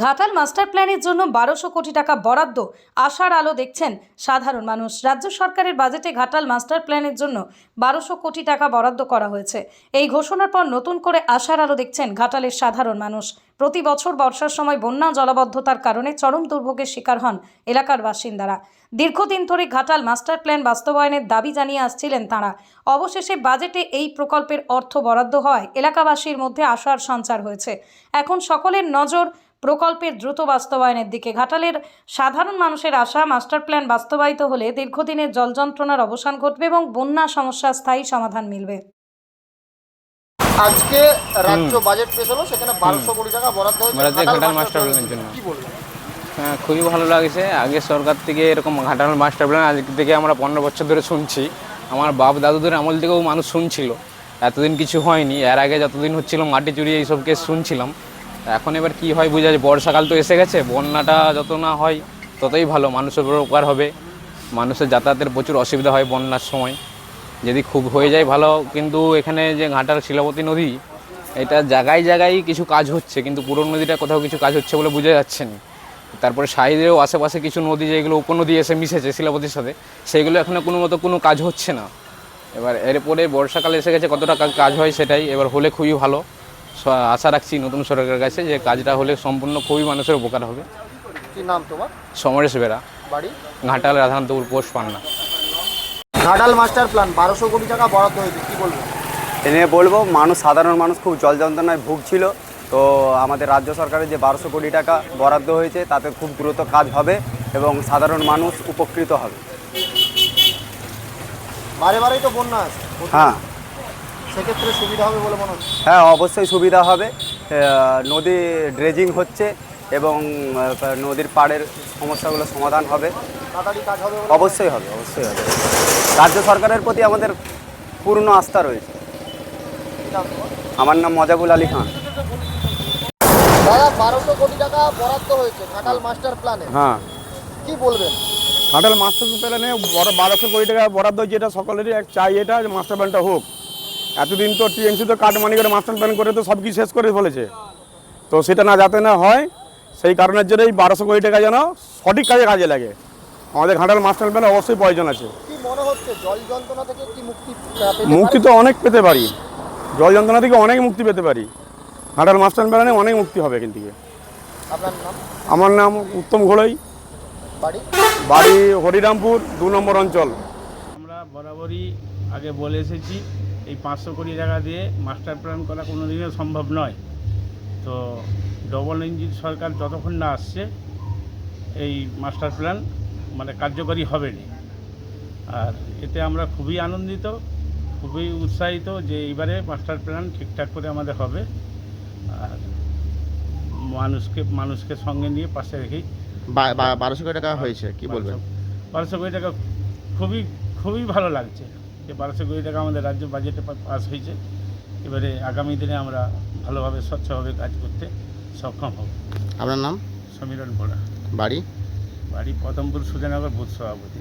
Ghatal master প্ল্যানের জন্য 1200 কোটি টাকা বরাদ্দ, আশার আলো দেখছেন সাধারণ মানুষ। রাজ্য সরকারের বাজেটে ঘাটাল মাস্টার প্ল্যানের জন্য 1200 কোটি টাকা বরাদ্দ করা হয়েছে। এই ঘোষণার পর নতুন করে আশার আলো দেখছেন ঘাটালের সাধারণ মানুষ। প্রতি বছর বর্ষার সময় বন্যা জলাবদ্ধতার কারণে চরম দুর্ভোগের শিকার হন এলাকার বাসিন্দারা। দীর্ঘদিন ধরে ঘাটাল মাস্টার প্ল্যান বাস্তবায়নের দাবি জানিয়ে আসছিলেন তাঁরা। অবশেষে বাজেটে এই প্রকল্পের অর্থ বরাদ্দ হওয়ায় এলাকাবাসীর মধ্যে আশার সঞ্চার হয়েছে। এখন সকলের নজর প্রকল্পের দ্রুত বাস্তবায়নের দিকে। ঘাটালের সাধারণ মানুষের আশা, মাস্টার প্ল্যান বাস্তবায়িত হলে দীর্ঘদিনের জল যন্ত্রণার অবসান ঘটবে এবং বন্যা সমস্যার স্থায়ী সমাধান মিলবে। আজকে রাজ্য বাজেট পেশ হলো, সেখানে 1200 কোটি টাকা বরাদ্দ হয়েছে ঘাটাল মাস্টার প্ল্যানের জন্য। কি বলবেন? হ্যাঁ, খুবই ভালো লাগছে। আগে সরকার থেকে এরকম ঘাটাল মাস্টার প্ল্যান আজ থেকে আমরা 15 বছর ধরে শুনছি। আমার বাপ দাদুদের আমল থেকেও মানুষ শুনছিল, এতদিন কিছু হয়নি। এর আগে যতদিন হচ্ছিল মাটি চুরি এইসব কেস শুনছিলাম। এখন এবার কি হয় বোঝা যায়। বর্ষাকাল তো এসে গেছে, বন্যাটা যত না হয় ততই ভালো, মানুষের উপকার হবে। মানুষের যাতায়াতের প্রচুর অসুবিধা হয় বন্যার সময়, যদি খুব হয়ে যায় ভালো। কিন্তু এখানে যে ঘাটাল শিলাবতী নদী, এটা জায়গায় জায়গায় কিছু কাজ হচ্ছে, কিন্তু পুরো নদীটা কোথাও কিছু কাজ হচ্ছে বলে বোঝা যাচ্ছে না। তারপরে সাইডেও আশেপাশে কিছু নদী যেগুলো উপনদী এসে মিশেছে শিলাবতীর সাথে, সেগুলো এখনও কোনো কাজ হচ্ছে না। এবার এরপরে বর্ষাকালে এসে গেছে, কতটা কাজ হয় সেটাই। এবার হলে খুবই ভালো, আশা রাখছি নতুন সরকারের কাছে যে কাজটা হলে সম্পূর্ণ খুবই মানুষের উপকার হবে। কি নাম তোমার? সমরেশ বেরা, বাড়ি? ঘাটাল রাধাকান্তপুর পোস্ট পান্না। ঘাটাল মাস্টার প্ল্যান 1200 কোটি টাকা বরাদ্দ হয়েছে, কি বলবেন? এ নিয়ে বলবো, সাধারণ মানুষ খুব জল যন্ত্রণায় ভুগছিল। তো আমাদের রাজ্য সরকারের যে 1200 কোটি টাকা বরাদ্দ হয়েছে, তাতে খুব দ্রুত কাজ হবে এবং সাধারণ মানুষ উপকৃত হবে। বারে বারেই তো বন্যা আছে, হ্যাঁ সেক্ষেত্রে সুবিধা হবে বলে মনে হচ্ছে। হ্যাঁ, অবশ্যই সুবিধা হবে। নদী ড্রেজিং হচ্ছে এবং নদীর পাড়ের সমস্যাগুলো সমাধান হবে। তাড়াতাড়ি কাজ হবে বলে অবশ্যই হবে, অবশ্যই হবে। রাজ্য সরকারের প্রতি আমাদের পূর্ণ আস্থা রয়েছে। কি নাম তোমার? আমার নাম মজাবুল আলী খান। দাদা, 1200 কোটি টাকা বরাদ্দ হয়েছে ঘাটাল মাস্টার প্ল্যানে, হ্যাঁ, কি বলবেন? ঘাটাল মাস্টার প্ল্যানে 1200 কোটি টাকা বরাদ্দ হয়েছে। এটা সকলেরই চাই, এটা যে মাস্টার প্ল্যানটা হোক। এতদিন তো টিএমসি তো কাটমানি করে মাস্টার প্ল্যান করে তো সব কিছু শেষ করে ফেলেছে। তো সেটা না যাতে না হয়, সেই কারণের জন্য এই 1200 কোটি টাকা যেন সঠিক কাজে লাগে। আমাদের ঘাটাল মাস্টার প্ল্যান অবশ্যই প্রয়োজন আছে। কি মনে হচ্ছে, জল যন্ত্রণা থেকে কি মুক্তি মুক্তি তো অনেক পেতে পারি, জল যন্ত্রণা থেকে অনেক মুক্তি পেতে পারি। ঘাটাল মাস্টার প্ল্যানে অনেক মুক্তি হবে কিন্তু। আপনার নাম? আমার নাম উত্তম ঘোড়াই, বাড়ি? বাড়ি হরিরামপুর 2 নম্বর অঞ্চল। আমরা বরাবরই আগে বলে এসেছি, এই 500 কোটি টাকা দিয়ে মাস্টার প্ল্যান করা কোনো দিনও সম্ভব নয়। তো ডবল ইঞ্জিন সরকার যতক্ষণ না আসছে, এই মাস্টার প্ল্যান কার্যকরী হবে না। আর এতে আমরা খুবই আনন্দিত, খুবই উৎসাহিত যে এইবারে মাস্টার প্ল্যান ঠিকঠাক করে আমাদের হবে। আর মানুষকে সঙ্গে নিয়ে পাশে রেখেই 1200 কোটি টাকা হয়েছে, কি বলবেন? 1200 কোটি টাকা খুবই ভালো লাগছে যে 1200 কোটি টাকা আমাদের রাজ্য বাজেটে পাস হয়েছে। এবারে আগামী দিনে আমরা ভালোভাবে স্বচ্ছভাবে কাজ করতে সক্ষম হব। আপনার নাম? সমীরণ ভোড়া। বাড়ি? বাড়ি পদমপুর সুজানগর বুথ সভাপতি।